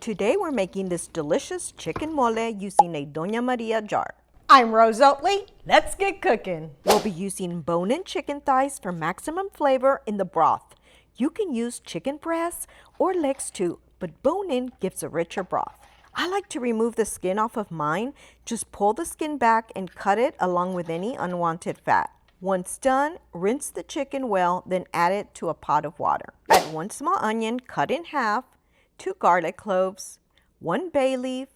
Today we're making this delicious chicken mole using a Doña Maria jar. I'm Rose Oatley. Let's get cooking. We'll be using bone-in chicken thighs for maximum flavor in the broth. You can use chicken breasts or legs too, but bone-in gives a richer broth. I like to remove the skin off of mine. Just pull the skin back and cut it along with any unwanted fat. Once done, rinse the chicken well, then add it to a pot of water. Add 1 small onion cut in half, 2 garlic cloves, 1 bay leaf,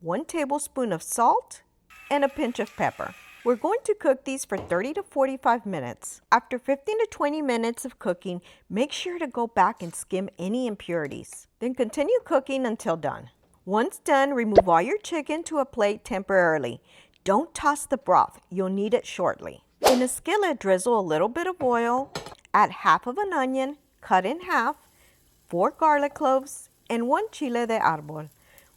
1 tablespoon of salt, and a pinch of pepper. We're going to cook these for 30 to 45 minutes. After 15 to 20 minutes of cooking, make sure to go back and skim any impurities. Then continue cooking until done. Once done, remove all your chicken to a plate temporarily. Don't toss the broth, you'll need it shortly. In a skillet, drizzle a little bit of oil, add half of an onion cut in half, 4 garlic cloves, and 1 chile de arbol.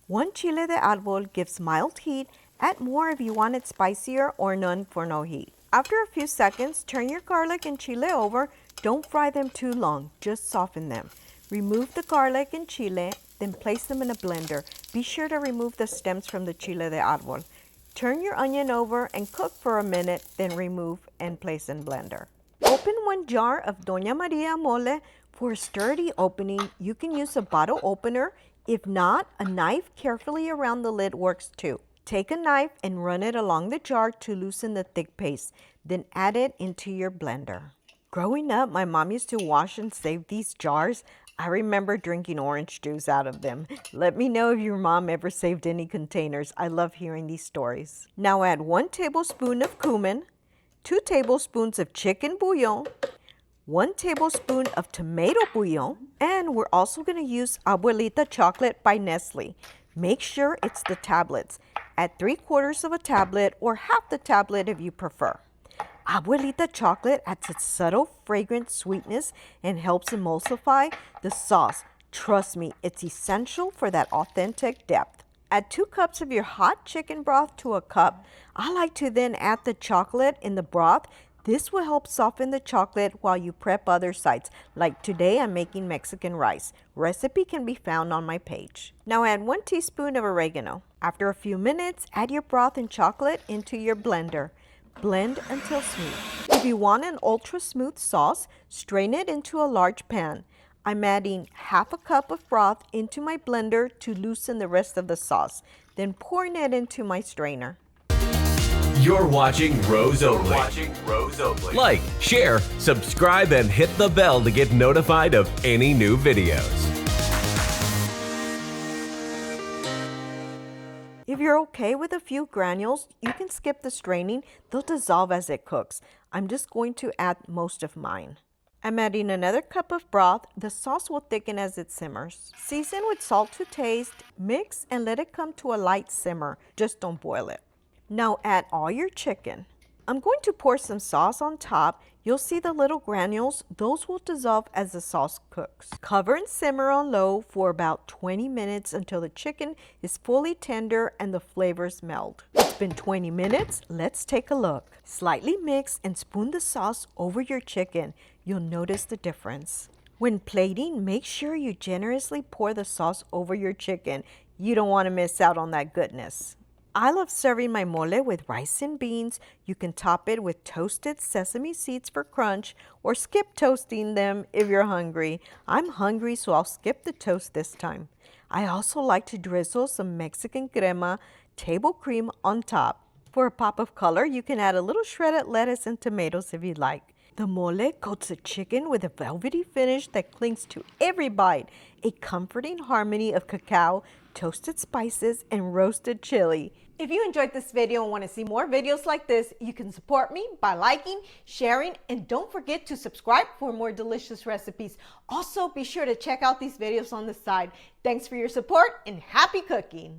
1 chile de arbol gives mild heat. Add more if you want it spicier or none for no heat. After a few seconds, turn your garlic and chile over. Don't fry them too long, just soften them. Remove the garlic and chile, then place them in a blender. Be sure to remove the stems from the chile de arbol. Turn your onion over and cook for a minute, then remove and place in blender. Open 1 jar of Doña Maria mole. For a sturdy opening, you can use a bottle opener. If not, a knife carefully around the lid works too. Take a knife and run it along the jar to loosen the thick paste. Then add it into your blender. Growing up, my mom used to wash and save these jars. I remember drinking orange juice out of them. Let me know if your mom ever saved any containers. I love hearing these stories. Now add 1 tablespoon of cumin, 2 tablespoons of chicken bouillon, 1 tablespoon of tomato bouillon, and we're also going to use Abuelita chocolate by Nestle. Make sure it's the tablets. Add 3/4 of a tablet or half the tablet if you prefer. Abuelita chocolate adds a subtle fragrant sweetness and helps emulsify the sauce. Trust me, it's essential for that authentic depth. Add 2 cups of your hot chicken broth to a cup. I like to then add the chocolate in the broth. This will help soften the chocolate while you prep other sides. Like today, I'm making Mexican rice. Recipe can be found on my page. Now add 1 teaspoon of oregano. After a few minutes, add your broth and chocolate into your blender. Blend until smooth. If you want an ultra smooth sauce, strain it into a large pan. I'm adding half a cup of broth into my blender to loosen the rest of the sauce, then pouring it into my strainer. You're watching Rose Oatley. Like, share, subscribe, and hit the bell to get notified of any new videos. If you're okay with a few granules, you can skip the straining. They'll dissolve as it cooks. I'm just going to add most of mine. I'm adding another cup of broth. The sauce will thicken as it simmers. Season with salt to taste, mix, and let it come to a light simmer. Just don't boil it. Now add all your chicken. I'm going to pour some sauce on top. You'll see the little granules. Those will dissolve as the sauce cooks. Cover and simmer on low for about 20 minutes until the chicken is fully tender and the flavors meld. It's been 20 minutes. Let's take a look. Slightly mix and spoon the sauce over your chicken. You'll notice the difference. When plating, make sure you generously pour the sauce over your chicken. You don't want to miss out on that goodness. I love serving my mole with rice and beans. You can top it with toasted sesame seeds for crunch or skip toasting them if you're hungry. I'm hungry, so I'll skip the toast this time. I also like to drizzle some Mexican Crema table cream on top. For a pop of color, you can add a little shredded lettuce and tomatoes if you like. The mole coats the chicken with a velvety finish that clings to every bite. A comforting harmony of cacao, toasted spices, and roasted chili. If you enjoyed this video and want to see more videos like this, you can support me by liking, sharing, and don't forget to subscribe for more delicious recipes. Also, be sure to check out these videos on the side. Thanks for your support and happy cooking.